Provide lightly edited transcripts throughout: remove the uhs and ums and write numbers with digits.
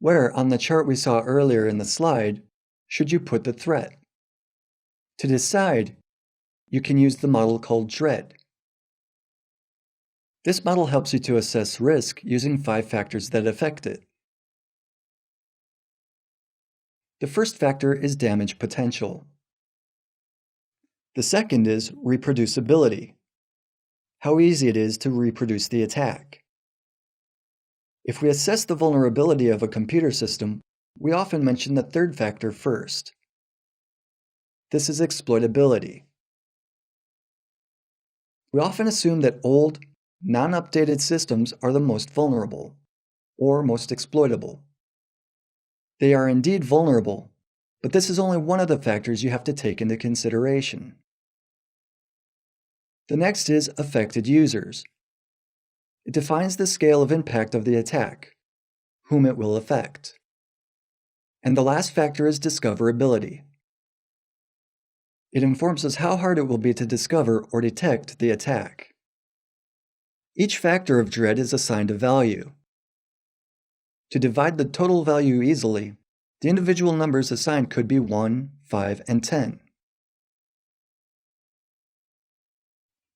Where, on the chart we saw earlier in the slide, should you put the threat? To decide, you can use the model called DREAD. This model helps you to assess risk using 5 factors that affect it. The first factor is damage potential. The second is reproducibility, how easy it is to reproduce the attack. If we assess the vulnerability of a computer system, we often mention the third factor first. This is exploitability. We often assume that old, non-updated systems are the most vulnerable, or most exploitable. They are indeed vulnerable, but this is only one of the factors you have to take into consideration. The next is affected users. It defines the scale of impact of the attack, whom it will affect. And the last factor is discoverability. It informs us how hard it will be to discover or detect the attack. Each factor of DREAD is assigned a value. To divide the total value easily, the individual numbers assigned could be 1, 5, and 10.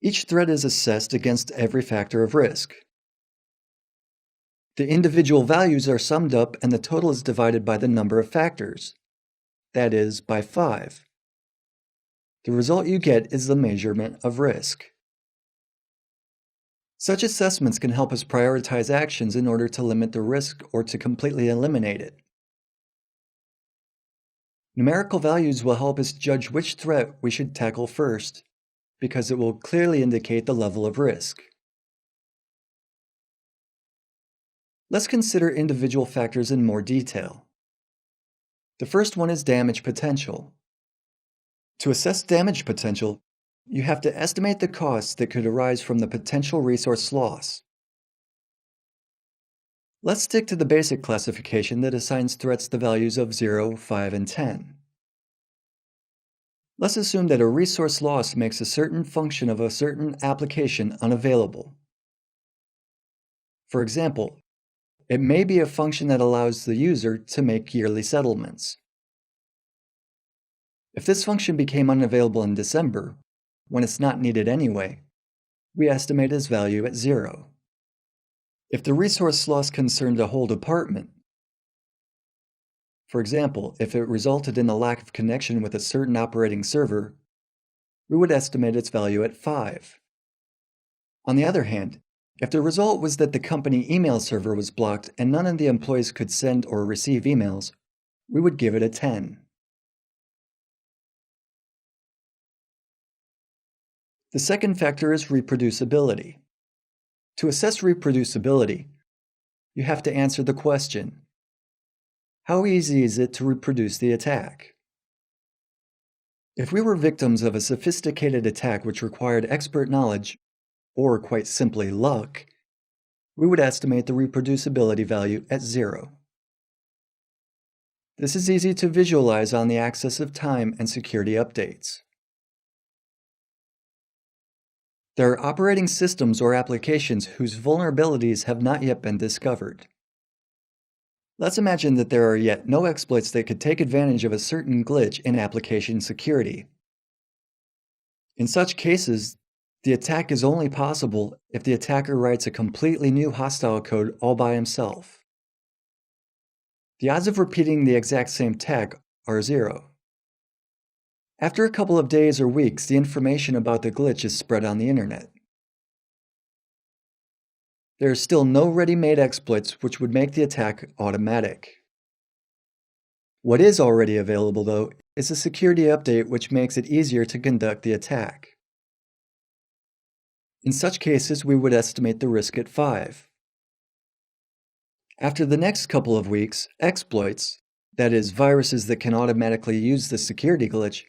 Each threat is assessed against every factor of risk. The individual values are summed up and the total is divided by the number of factors, that is, by 5. The result you get is the measurement of risk. Such assessments can help us prioritize actions in order to limit the risk or to completely eliminate it. Numerical values will help us judge which threat we should tackle first, because it will clearly indicate the level of risk. Let's consider individual factors in more detail. The first one is damage potential. To assess damage potential, you have to estimate the costs that could arise from the potential resource loss. Let's stick to the basic classification that assigns threats the values of 0, 5, and 10. Let's assume that a resource loss makes a certain function of a certain application unavailable. For example, it may be a function that allows the user to make yearly settlements. If this function became unavailable in December, when it's not needed anyway, we estimate its value at 0. If the resource loss concerned a whole department, for example, if it resulted in a lack of connection with a certain operating server, we would estimate its value at 5. On the other hand, if the result was that the company email server was blocked and none of the employees could send or receive emails, we would give it a 10. The second factor is reproducibility. To assess reproducibility, you have to answer the question, how easy is it to reproduce the attack? If we were victims of a sophisticated attack which required expert knowledge, or quite simply luck, we would estimate the reproducibility value at 0. This is easy to visualize on the axis of time and security updates. There are operating systems or applications whose vulnerabilities have not yet been discovered. Let's imagine that there are yet no exploits that could take advantage of a certain glitch in application security. In such cases, the attack is only possible if the attacker writes a completely new hostile code all by himself. The odds of repeating the exact same attack are 0. After a couple of days or weeks, the information about the glitch is spread on the internet. There are still no ready-made exploits which would make the attack automatic. What is already available, though, is a security update which makes it easier to conduct the attack. In such cases, we would estimate the risk at 5. After the next couple of weeks, exploits, that is, viruses that can automatically use the security glitch,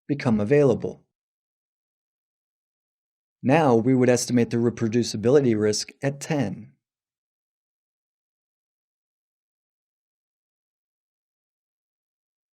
become available. Now we would estimate the reproducibility risk at 10.